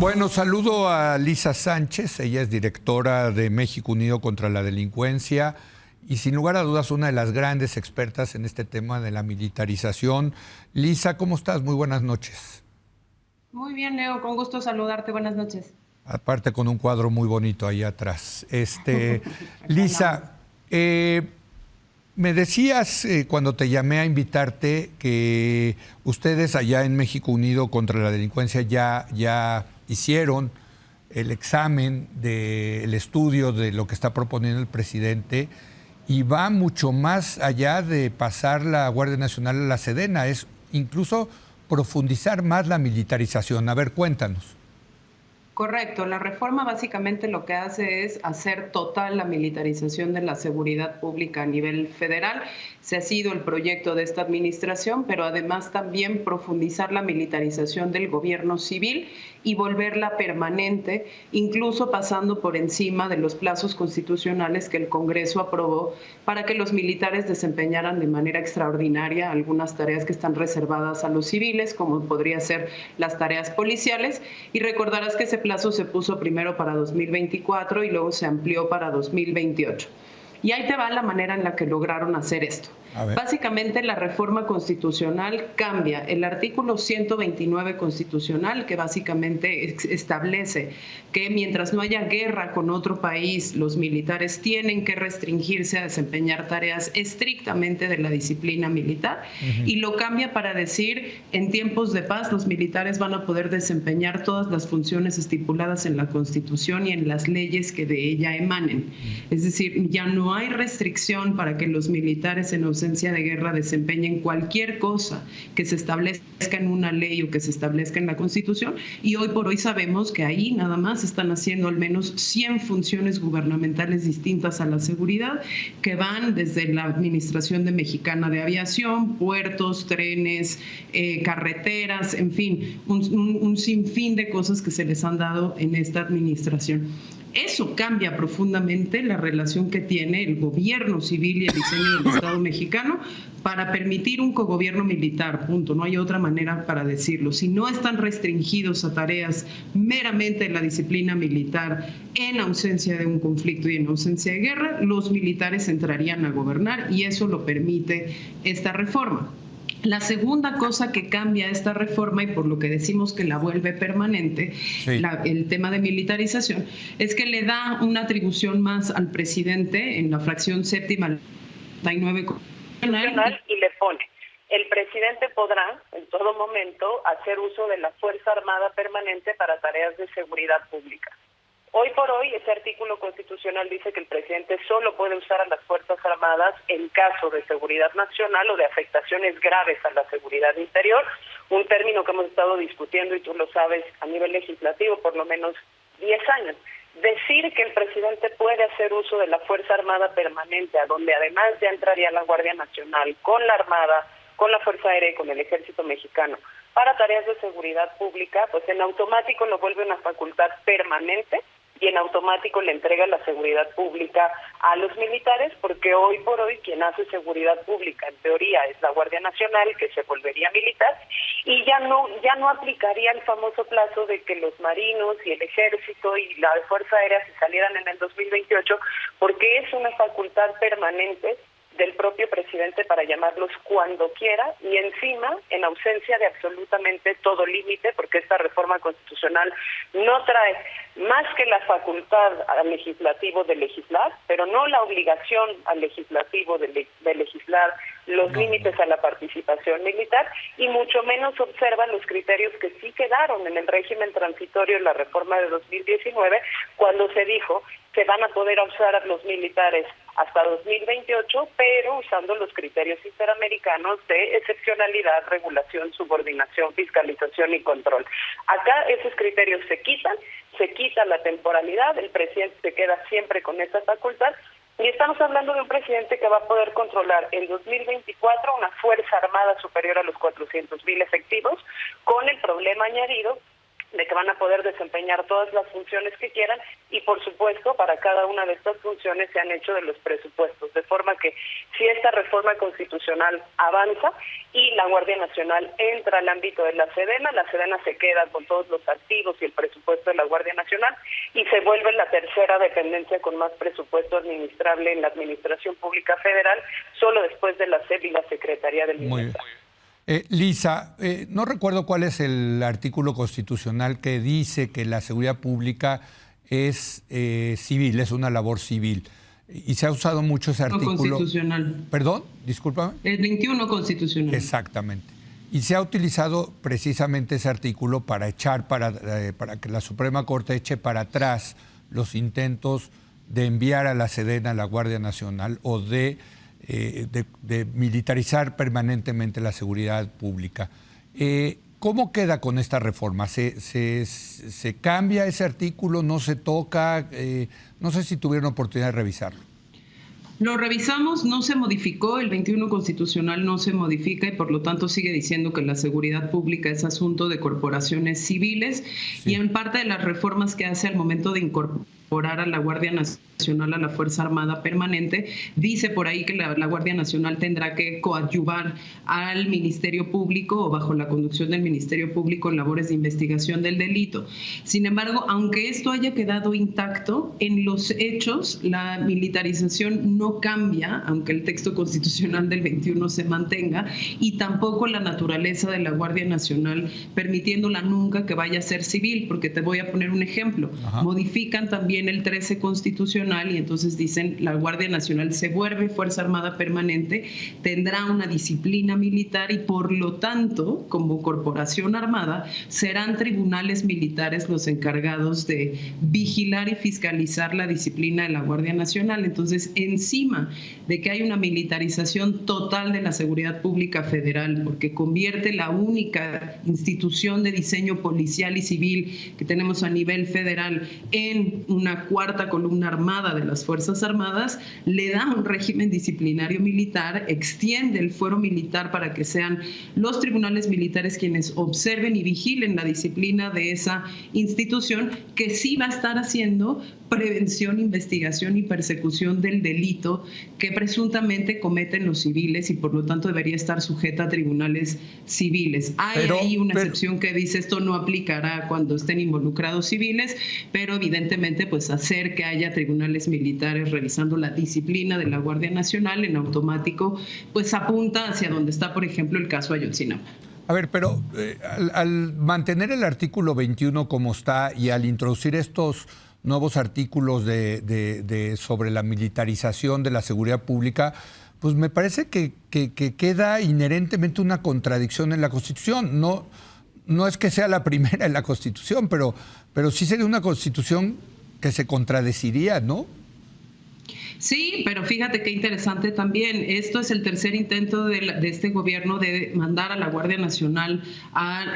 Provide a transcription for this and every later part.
Bueno, saludo a Lisa Sánchez, ella es directora de México Unido contra la Delincuencia y sin lugar a dudas una de las grandes expertas en este tema de la militarización. Lisa, ¿cómo estás? Muy buenas noches. Muy bien, Leo, con gusto saludarte, buenas noches. Aparte con un cuadro muy bonito ahí atrás. Lisa, me decías cuando te llamé a invitarte que ustedes allá en México Unido contra la Delincuencia ya hicieron el examen del estudio de lo que está proponiendo el presidente y va mucho más allá de pasar la Guardia Nacional a la Sedena, es incluso profundizar más la militarización. A ver, cuéntanos. Correcto, la reforma básicamente lo que hace es hacer total la militarización de la seguridad pública a nivel federal. Ese ha sido el proyecto de esta administración, pero además también profundizar la militarización del gobierno civil y volverla permanente, incluso pasando por encima de los plazos constitucionales que el Congreso aprobó para que los militares desempeñaran de manera extraordinaria algunas tareas que están reservadas a los civiles, como podría ser las tareas policiales. Y recordarás que ese plazo se puso primero para 2024 y luego se amplió para 2028. Y ahí te va la manera en la que lograron hacer esto. Básicamente la reforma constitucional cambia el artículo 129 constitucional, que básicamente establece que mientras no haya guerra con otro país, los militares tienen que restringirse a desempeñar tareas estrictamente de la disciplina militar, y lo cambia para decir en tiempos de paz los militares van a poder desempeñar todas las funciones estipuladas en la Constitución y en las leyes que de ella emanen. Es decir, ya no hay restricción para que los militares en ausencia de guerra desempeñen cualquier cosa que se establezca en una ley o que se establezca en la Constitución, y hoy por hoy sabemos que ahí nada más están haciendo al menos 100 funciones gubernamentales distintas a la seguridad, que van desde la Administración de Mexicana de Aviación, puertos, trenes, carreteras, en fin, un sinfín de cosas que se les han dado en esta administración. Eso cambia profundamente la relación que tiene el gobierno civil y el diseño del Estado mexicano para permitir un cogobierno militar, punto. No hay otra manera para decirlo. Si no están restringidos a tareas meramente de la disciplina militar en ausencia de un conflicto y en ausencia de guerra, los militares entrarían a gobernar, y eso lo permite esta reforma. La segunda cosa que cambia esta reforma, y por lo que decimos que la vuelve permanente, el tema de militarización, es que le da una atribución más al presidente en la fracción séptima 39 constitucional, y le pone: el presidente podrá en todo momento hacer uso de la Fuerza Armada Permanente para tareas de seguridad pública. Hoy por hoy, ese artículo constitucional dice que el presidente solo puede usar a las Fuerzas Armadas en caso de seguridad nacional o de afectaciones graves a la seguridad interior, un término que hemos estado discutiendo, y tú lo sabes, a nivel legislativo por lo menos 10 años. Decir que el presidente puede hacer uso de la Fuerza Armada Permanente, a donde además ya entraría la Guardia Nacional, con la Armada, con la Fuerza Aérea y con el Ejército Mexicano, para tareas de seguridad pública, pues en automático lo vuelve una facultad permanente, y en automático le entrega la seguridad pública a los militares, porque hoy por hoy quien hace seguridad pública en teoría es la Guardia Nacional, que se volvería militar, y ya no aplicaría el famoso plazo de que los marinos y el ejército y la Fuerza Aérea se salieran en el 2028, porque es una facultad permanente del propio presidente para llamarlos cuando quiera, y encima en ausencia de absolutamente todo límite, porque esta reforma constitucional no trae más que la facultad al legislativo de legislar, pero no la obligación al legislativo de legislar los límites a la participación militar, y mucho menos observan los criterios que sí quedaron en el régimen transitorio en la reforma de 2019, cuando se dijo que van a poder usar a los militares hasta 2028, pero usando los criterios interamericanos de excepcionalidad, regulación, subordinación, fiscalización y control. Acá esos criterios se quita la temporalidad, el presidente se queda siempre con esa facultad, y estamos hablando de un presidente que va a poder controlar en 2024 una Fuerza Armada superior a los 400,000 efectivos, con el problema añadido de que van a poder desempeñar todas las funciones que quieran y, por supuesto, para cada una de estas funciones se han hecho de los presupuestos, de forma que si esta reforma constitucional avanza y la Guardia Nacional entra al ámbito de la Sedena se queda con todos los activos y el presupuesto de la Guardia Nacional y se vuelve la tercera dependencia con más presupuesto administrable en la Administración Pública Federal, solo después de la SEP y la Secretaría del Bienestar. Lisa, no recuerdo cuál es el artículo constitucional que dice que la seguridad pública es civil, es una labor civil. Y se ha usado mucho ese artículo. Constitucional. ¿Perdón? Discúlpame. El 21 constitucional. Exactamente. Y se ha utilizado precisamente ese artículo para para que la Suprema Corte eche para atrás los intentos de enviar a la Sedena a la Guardia Nacional o de militarizar permanentemente la seguridad pública. ¿Cómo queda con esta reforma? ¿Se cambia ese artículo? ¿No se toca? No sé si tuvieron oportunidad de revisarlo. Lo revisamos, no se modificó, el 21 constitucional no se modifica y por lo tanto sigue diciendo que la seguridad pública es asunto de corporaciones civiles, sí. Y en parte de las reformas que hace al momento de incorporar a la Guardia Nacional a la Fuerza Armada Permanente, dice por ahí que la Guardia Nacional tendrá que coadyuvar al Ministerio Público o bajo la conducción del Ministerio Público en labores de investigación del delito. Sin embargo, aunque esto haya quedado intacto, en los hechos la militarización no cambia, aunque el texto constitucional del 21 se mantenga, y tampoco la naturaleza de la Guardia Nacional, permitiéndola nunca que vaya a ser civil, porque te voy a poner un ejemplo. Ajá. Modifican también el 13 constitucional y entonces dicen la Guardia Nacional se vuelve Fuerza Armada Permanente, tendrá una disciplina militar y por lo tanto, como corporación armada, serán tribunales militares los encargados de vigilar y fiscalizar la disciplina de la Guardia Nacional. Entonces, encima de que hay una militarización total de la seguridad pública federal, porque convierte la única institución de diseño policial y civil que tenemos a nivel federal en una cuarta columna armada de las Fuerzas Armadas, le da un régimen disciplinario militar, extiende el fuero militar para que sean los tribunales militares quienes observen y vigilen la disciplina de esa institución, que sí va a estar haciendo prevención, investigación y persecución del delito que presuntamente cometen los civiles y por lo tanto debería estar sujeta a tribunales civiles. Hay ahí una excepción que dice esto no aplicará cuando estén involucrados civiles, pero evidentemente pues hacer que haya tribunales militares revisando la disciplina de la Guardia Nacional en automático pues apunta hacia donde está, por ejemplo, el caso Ayotzinapa. A ver, pero al mantener el artículo 21 como está y al introducir estos nuevos artículos sobre la militarización de la seguridad pública, pues me parece que queda inherentemente una contradicción en la Constitución. No es que sea la primera en la Constitución, pero sí sería una Constitución que se contradeciría, ¿no? Sí, pero fíjate qué interesante también. Esto es el tercer intento de este gobierno de mandar a la Guardia Nacional al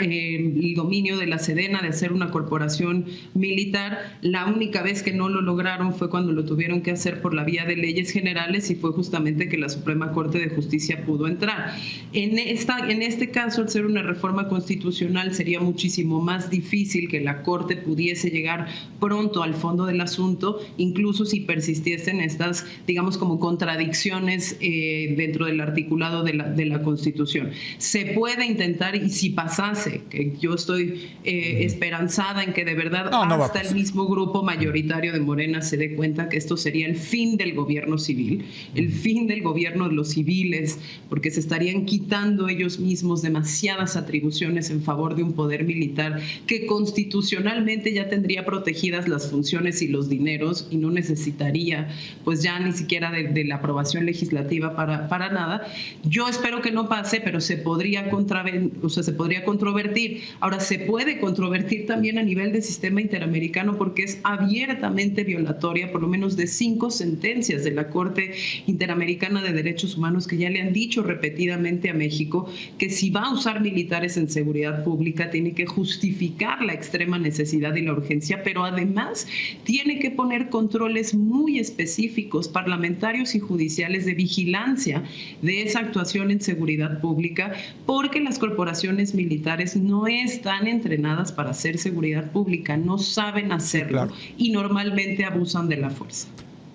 dominio de la Sedena, de hacer una corporación militar. La única vez que no lo lograron fue cuando lo tuvieron que hacer por la vía de leyes generales y fue justamente que la Suprema Corte de Justicia pudo entrar. En este caso, al ser una reforma constitucional, sería muchísimo más difícil que la Corte pudiese llegar pronto al fondo del asunto, incluso si persistiesen estas, digamos, como contradicciones dentro del articulado de la Constitución. Se puede intentar, y si pasase, que yo estoy esperanzada en que de verdad hasta el mismo grupo mayoritario de Morena se dé cuenta que esto sería el fin del gobierno civil, el fin del gobierno de los civiles, porque se estarían quitando ellos mismos demasiadas atribuciones en favor de un poder militar que constitucionalmente ya tendría protegidas las funciones y los dineros y no necesitaría pues ya ni siquiera de la aprobación legislativa para nada. Yo espero que no pase, pero se podría controvertir. Ahora, se puede controvertir también a nivel del sistema interamericano porque es abiertamente violatoria, por lo menos de 5 sentencias de la Corte Interamericana de Derechos Humanos que ya le han dicho repetidamente a México que si va a usar militares en seguridad pública tiene que justificar la extrema necesidad y la urgencia, pero además tiene que poner controles muy específicos políticos, parlamentarios y judiciales de vigilancia de esa actuación en seguridad pública, porque las corporaciones militares no están entrenadas para hacer seguridad pública, no saben hacerlo, y normalmente abusan de la fuerza.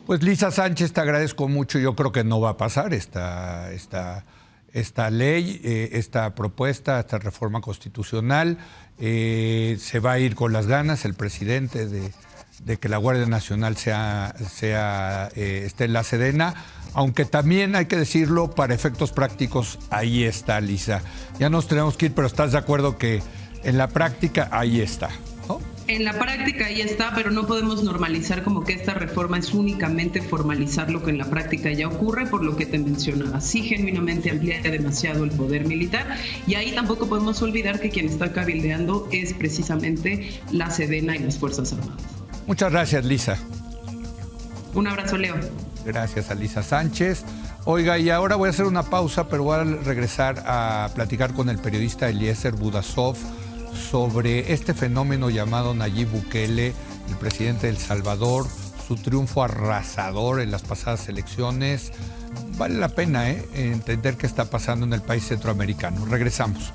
Pues Lisa Sánchez, te agradezco mucho. Yo creo que no va a pasar esta ley, esta propuesta, esta reforma constitucional. Se va a ir con las ganas el presidente de que la Guardia Nacional esté en la Sedena, aunque también hay que decirlo, para efectos prácticos, ahí está, Lisa. Ya nos tenemos que ir, pero ¿estás de acuerdo que en la práctica ahí está, ¿no? En la práctica ahí está, pero no podemos normalizar como que esta reforma es únicamente formalizar lo que en la práctica ya ocurre, por lo que te mencionaba. Sí, genuinamente amplía demasiado el poder militar, y ahí tampoco podemos olvidar que quien está cabildeando es precisamente la Sedena y las Fuerzas Armadas. Muchas gracias, Lisa. Un abrazo, Leo. Gracias a Lisa Sánchez. Oiga, y ahora voy a hacer una pausa, pero voy a regresar a platicar con el periodista Eliezer Budasov sobre este fenómeno llamado Nayib Bukele, el presidente de El Salvador, su triunfo arrasador en las pasadas elecciones. Vale la pena entender qué está pasando en el país centroamericano. Regresamos.